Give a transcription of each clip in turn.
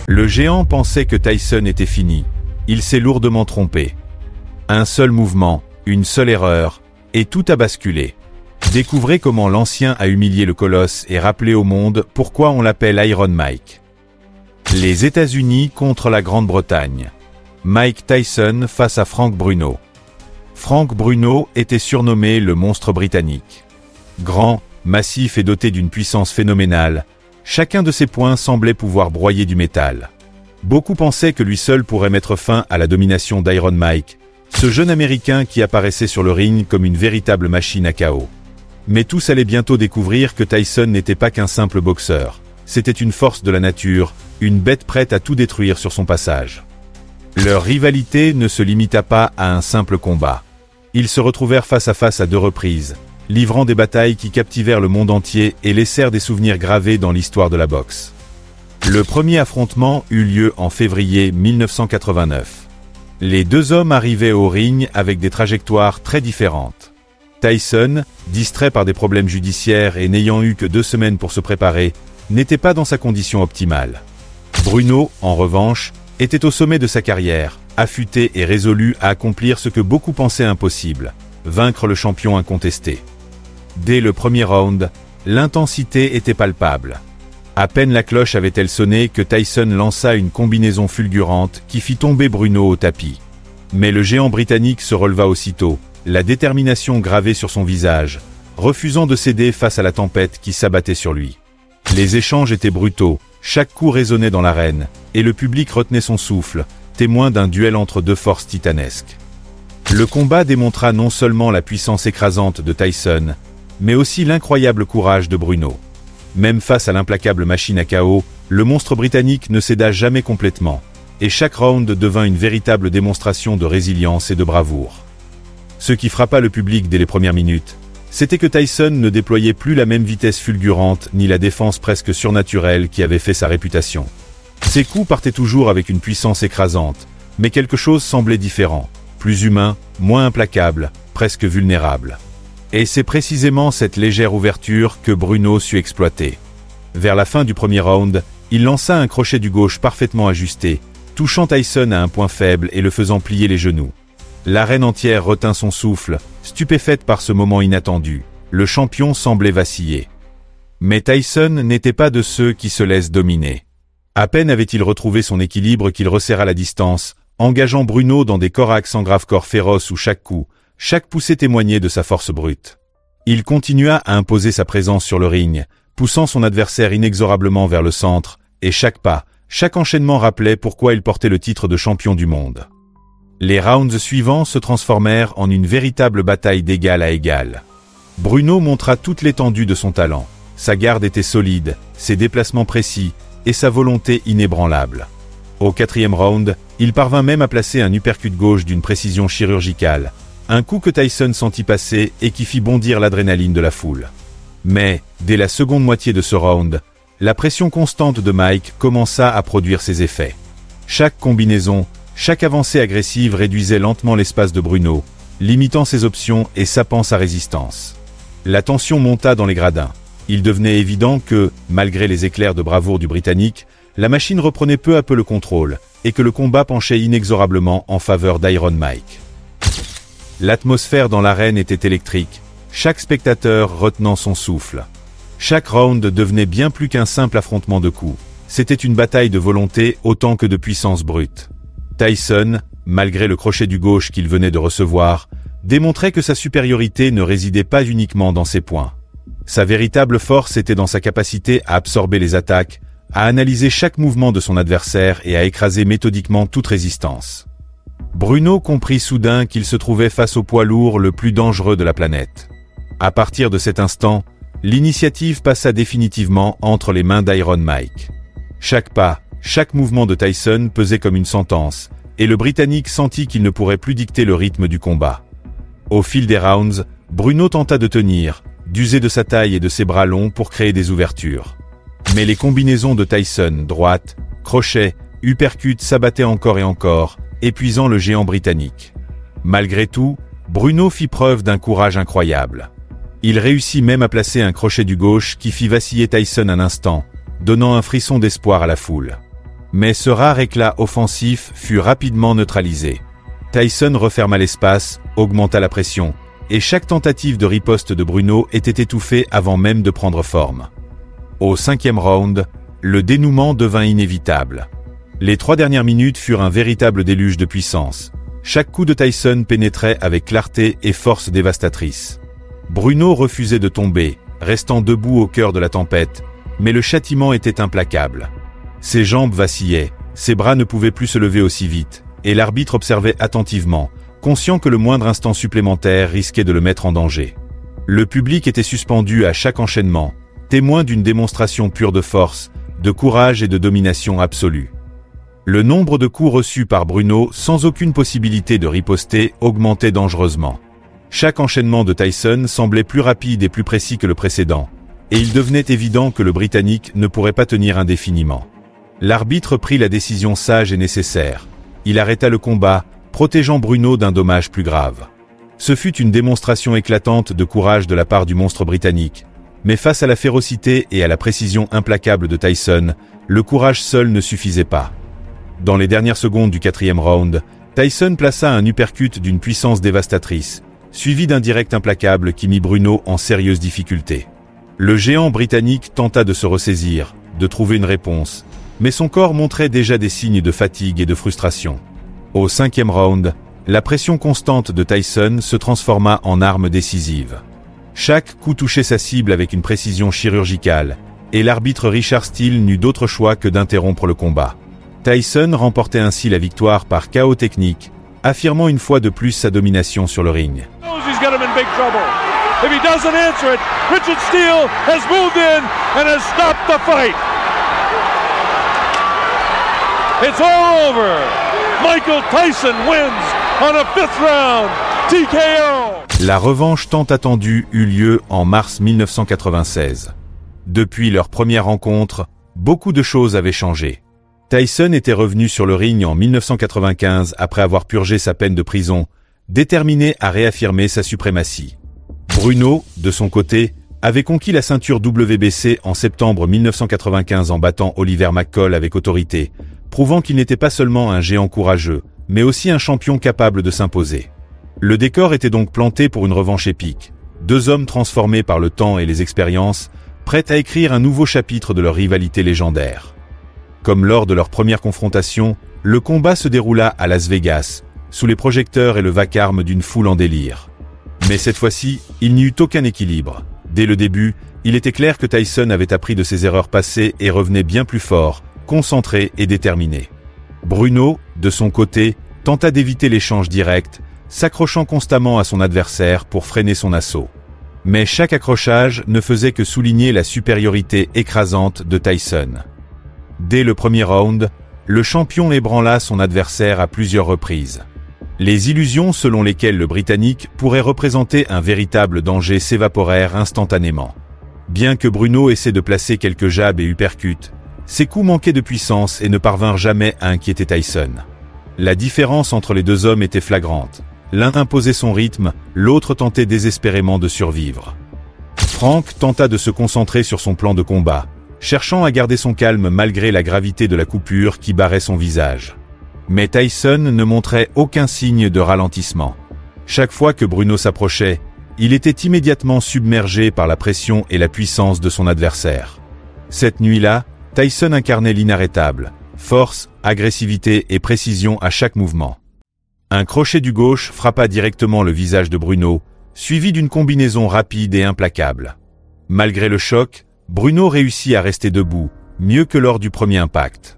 Le géant pensait que Tyson était fini. Il s'est lourdement trompé. Un seul mouvement, une seule erreur, et tout a basculé. Découvrez comment l'ancien a humilié le colosse et rappelé au monde pourquoi on l'appelle Iron Mike. Les États-Unis contre la Grande-Bretagne. Mike Tyson face à Frank Bruno. Frank Bruno était surnommé le monstre britannique. Grand, massif et doté d'une puissance phénoménale, chacun de ses poings semblait pouvoir broyer du métal. Beaucoup pensaient que lui seul pourrait mettre fin à la domination d'Iron Mike, ce jeune Américain qui apparaissait sur le ring comme une véritable machine à chaos. Mais tous allaient bientôt découvrir que Tyson n'était pas qu'un simple boxeur. C'était une force de la nature, une bête prête à tout détruire sur son passage. Leur rivalité ne se limita pas à un simple combat. Ils se retrouvèrent face à face à 2 reprises, livrant des batailles qui captivèrent le monde entier et laissèrent des souvenirs gravés dans l'histoire de la boxe. Le premier affrontement eut lieu en février 1989. Les 2 hommes arrivaient au ring avec des trajectoires très différentes. Tyson, distrait par des problèmes judiciaires et n'ayant eu que 2 semaines pour se préparer, n'était pas dans sa condition optimale. Bruno, en revanche, était au sommet de sa carrière, affûté et résolu à accomplir ce que beaucoup pensaient impossible, vaincre le champion incontesté. Dès le premier round, l'intensité était palpable. À peine la cloche avait-elle sonné que Tyson lança une combinaison fulgurante qui fit tomber Bruno au tapis. Mais le géant britannique se releva aussitôt, la détermination gravée sur son visage, refusant de céder face à la tempête qui s'abattait sur lui. Les échanges étaient brutaux, chaque coup résonnait dans l'arène, et le public retenait son souffle, témoin d'un duel entre 2 forces titanesques. Le combat démontra non seulement la puissance écrasante de Tyson, mais aussi l'incroyable courage de Bruno. Même face à l'implacable machine à chaos, le monstre britannique ne céda jamais complètement, et chaque round devint une véritable démonstration de résilience et de bravoure. Ce qui frappa le public dès les premières minutes, c'était que Tyson ne déployait plus la même vitesse fulgurante ni la défense presque surnaturelle qui avait fait sa réputation. Ses coups partaient toujours avec une puissance écrasante, mais quelque chose semblait différent, plus humain, moins implacable, presque vulnérable. Et c'est précisément cette légère ouverture que Bruno sut exploiter. Vers la fin du premier round, il lança un crochet du gauche parfaitement ajusté, touchant Tyson à un point faible et le faisant plier les genoux. L'arène entière retint son souffle, stupéfaite par ce moment inattendu. Le champion semblait vaciller. Mais Tyson n'était pas de ceux qui se laissent dominer. À peine avait-il retrouvé son équilibre qu'il resserra la distance, engageant Bruno dans des corps à accent grave corps féroces où chaque coup, chaque poussée témoignait de sa force brute. Il continua à imposer sa présence sur le ring, poussant son adversaire inexorablement vers le centre, et chaque pas, chaque enchaînement rappelait pourquoi il portait le titre de champion du monde. Les rounds suivants se transformèrent en une véritable bataille d'égal à égal. Bruno montra toute l'étendue de son talent. Sa garde était solide, ses déplacements précis et sa volonté inébranlable. Au 4e round, il parvint même à placer un uppercut gauche d'une précision chirurgicale, un coup que Tyson sentit passer et qui fit bondir l'adrénaline de la foule. Mais, dès la seconde moitié de ce round, la pression constante de Mike commença à produire ses effets. Chaque combinaison, chaque avancée agressive réduisait lentement l'espace de Bruno, limitant ses options et sapant sa résistance. La tension monta dans les gradins. Il devenait évident que, malgré les éclairs de bravoure du Britannique, la machine reprenait peu à peu le contrôle, et que le combat penchait inexorablement en faveur d'Iron Mike. L'atmosphère dans l'arène était électrique, chaque spectateur retenant son souffle. Chaque round devenait bien plus qu'un simple affrontement de coups. C'était une bataille de volonté autant que de puissance brute. Tyson, malgré le crochet du gauche qu'il venait de recevoir, démontrait que sa supériorité ne résidait pas uniquement dans ses poings. Sa véritable force était dans sa capacité à absorber les attaques, à analyser chaque mouvement de son adversaire et à écraser méthodiquement toute résistance. Bruno comprit soudain qu'il se trouvait face au poids lourd le plus dangereux de la planète. À partir de cet instant, l'initiative passa définitivement entre les mains d'Iron Mike. Chaque pas, chaque mouvement de Tyson pesait comme une sentence, et le Britannique sentit qu'il ne pourrait plus dicter le rythme du combat. Au fil des rounds, Bruno tenta de tenir, d'user de sa taille et de ses bras longs pour créer des ouvertures. Mais les combinaisons de Tyson, droite, crochet, uppercut s'abattaient encore et encore, épuisant le géant britannique. Malgré tout, Bruno fit preuve d'un courage incroyable. Il réussit même à placer un crochet du gauche qui fit vaciller Tyson un instant, donnant un frisson d'espoir à la foule. Mais ce rare éclat offensif fut rapidement neutralisé. Tyson referma l'espace, augmenta la pression, et chaque tentative de riposte de Bruno était étouffée avant même de prendre forme. Au 5e round, le dénouement devint inévitable. Les 3 dernières minutes furent un véritable déluge de puissance. Chaque coup de Tyson pénétrait avec clarté et force dévastatrice. Bruno refusait de tomber, restant debout au cœur de la tempête, mais le châtiment était implacable. Ses jambes vacillaient, ses bras ne pouvaient plus se lever aussi vite, et l'arbitre observait attentivement, conscient que le moindre instant supplémentaire risquait de le mettre en danger. Le public était suspendu à chaque enchaînement, témoin d'une démonstration pure de force, de courage et de domination absolue. Le nombre de coups reçus par Bruno, sans aucune possibilité de riposter, augmentait dangereusement. Chaque enchaînement de Tyson semblait plus rapide et plus précis que le précédent, et il devenait évident que le Britannique ne pourrait pas tenir indéfiniment. L'arbitre prit la décision sage et nécessaire. Il arrêta le combat, protégeant Bruno d'un dommage plus grave. Ce fut une démonstration éclatante de courage de la part du monstre britannique, mais face à la férocité et à la précision implacable de Tyson, le courage seul ne suffisait pas. Dans les dernières secondes du 4e round, Tyson plaça un uppercut d'une puissance dévastatrice, suivi d'un direct implacable qui mit Bruno en sérieuse difficulté. Le géant britannique tenta de se ressaisir, de trouver une réponse, mais son corps montrait déjà des signes de fatigue et de frustration. Au 5e round, la pression constante de Tyson se transforma en arme décisive. Chaque coup touchait sa cible avec une précision chirurgicale, et l'arbitre Richard Steele n'eut d'autre choix que d'interrompre le combat. Tyson remportait ainsi la victoire par KO technique, affirmant une fois de plus sa domination sur le ring. If he doesn't answer it, Richard Steele has moved in and has stopped the fight. It's all over. Michael Tyson wins on a 5th round TKO. La revanche tant attendue eut lieu en mars 1996. Depuis leur première rencontre, beaucoup de choses avaient changé. Tyson était revenu sur le ring en 1995 après avoir purgé sa peine de prison, déterminé à réaffirmer sa suprématie. Bruno, de son côté, avait conquis la ceinture WBC en septembre 1995 en battant Oliver McCall avec autorité, prouvant qu'il n'était pas seulement un géant courageux, mais aussi un champion capable de s'imposer. Le décor était donc planté pour une revanche épique. 2 hommes transformés par le temps et les expériences, prêts à écrire un nouveau chapitre de leur rivalité légendaire. Comme lors de leur première confrontation, le combat se déroula à Las Vegas, sous les projecteurs et le vacarme d'une foule en délire. Mais cette fois-ci, il n'y eut aucun équilibre. Dès le début, il était clair que Tyson avait appris de ses erreurs passées et revenait bien plus fort, concentré et déterminé. Bruno, de son côté, tenta d'éviter l'échange direct, s'accrochant constamment à son adversaire pour freiner son assaut. Mais chaque accrochage ne faisait que souligner la supériorité écrasante de Tyson. Dès le premier round, le champion ébranla son adversaire à plusieurs reprises. Les illusions selon lesquelles le Britannique pourrait représenter un véritable danger s'évaporèrent instantanément. Bien que Bruno essaie de placer quelques jabs et uppercuts, ses coups manquaient de puissance et ne parvinrent jamais à inquiéter Tyson. La différence entre les 2 hommes était flagrante. L'un imposait son rythme, l'autre tentait désespérément de survivre. Frank tenta de se concentrer sur son plan de combat, cherchant à garder son calme malgré la gravité de la coupure qui barrait son visage. Mais Tyson ne montrait aucun signe de ralentissement. Chaque fois que Bruno s'approchait, il était immédiatement submergé par la pression et la puissance de son adversaire. Cette nuit-là, Tyson incarnait l'inarrêtable, force, agressivité et précision à chaque mouvement. Un crochet du gauche frappa directement le visage de Bruno, suivi d'une combinaison rapide et implacable. Malgré le choc, Bruno réussit à rester debout, mieux que lors du premier impact.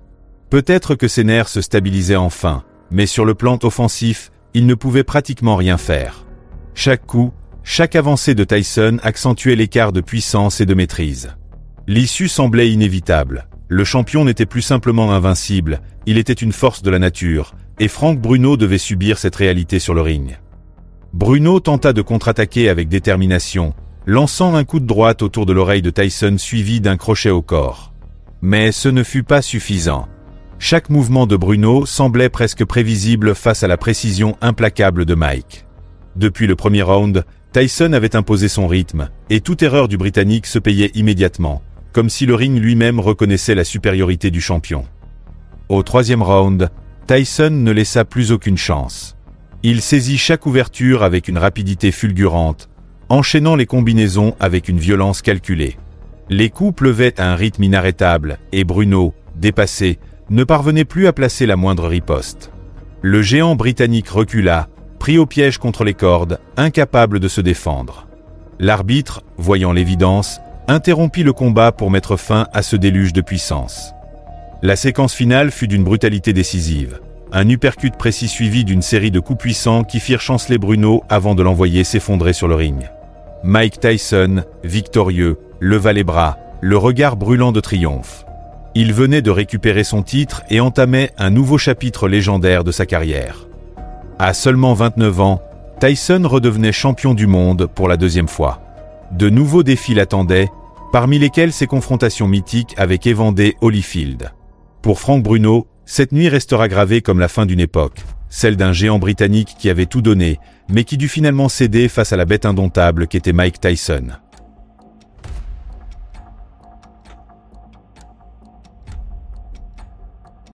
Peut-être que ses nerfs se stabilisaient enfin, mais sur le plan offensif, il ne pouvait pratiquement rien faire. Chaque coup, chaque avancée de Tyson accentuait l'écart de puissance et de maîtrise. L'issue semblait inévitable. Le champion n'était plus simplement invincible, il était une force de la nature, et Frank Bruno devait subir cette réalité sur le ring. Bruno tenta de contre-attaquer avec détermination, lançant un coup de droite autour de l'oreille de Tyson suivi d'un crochet au corps. Mais ce ne fut pas suffisant. Chaque mouvement de Bruno semblait presque prévisible face à la précision implacable de Mike. Depuis le premier round, Tyson avait imposé son rythme, et toute erreur du Britannique se payait immédiatement, comme si le ring lui-même reconnaissait la supériorité du champion. Au troisième round, Tyson ne laissa plus aucune chance. Il saisit chaque ouverture avec une rapidité fulgurante, enchaînant les combinaisons avec une violence calculée. Les coups pleuvaient à un rythme inarrêtable, et Bruno, dépassé, ne parvenait plus à placer la moindre riposte. Le géant britannique recula, pris au piège contre les cordes, incapable de se défendre. L'arbitre, voyant l'évidence, interrompit le combat pour mettre fin à ce déluge de puissance. La séquence finale fut d'une brutalité décisive. Un uppercut précis suivi d'une série de coups puissants qui firent chanceler Bruno avant de l'envoyer s'effondrer sur le ring. Mike Tyson, victorieux, leva les bras, le regard brûlant de triomphe. Il venait de récupérer son titre et entamait un nouveau chapitre légendaire de sa carrière. À seulement 29 ans, Tyson redevenait champion du monde pour la deuxième fois. De nouveaux défis l'attendaient, parmi lesquels ses confrontations mythiques avec Evander Holyfield. Pour Frank Bruno, cette nuit restera gravée comme la fin d'une époque, celle d'un géant britannique qui avait tout donné, mais qui dut finalement céder face à la bête indomptable qu'était Mike Tyson.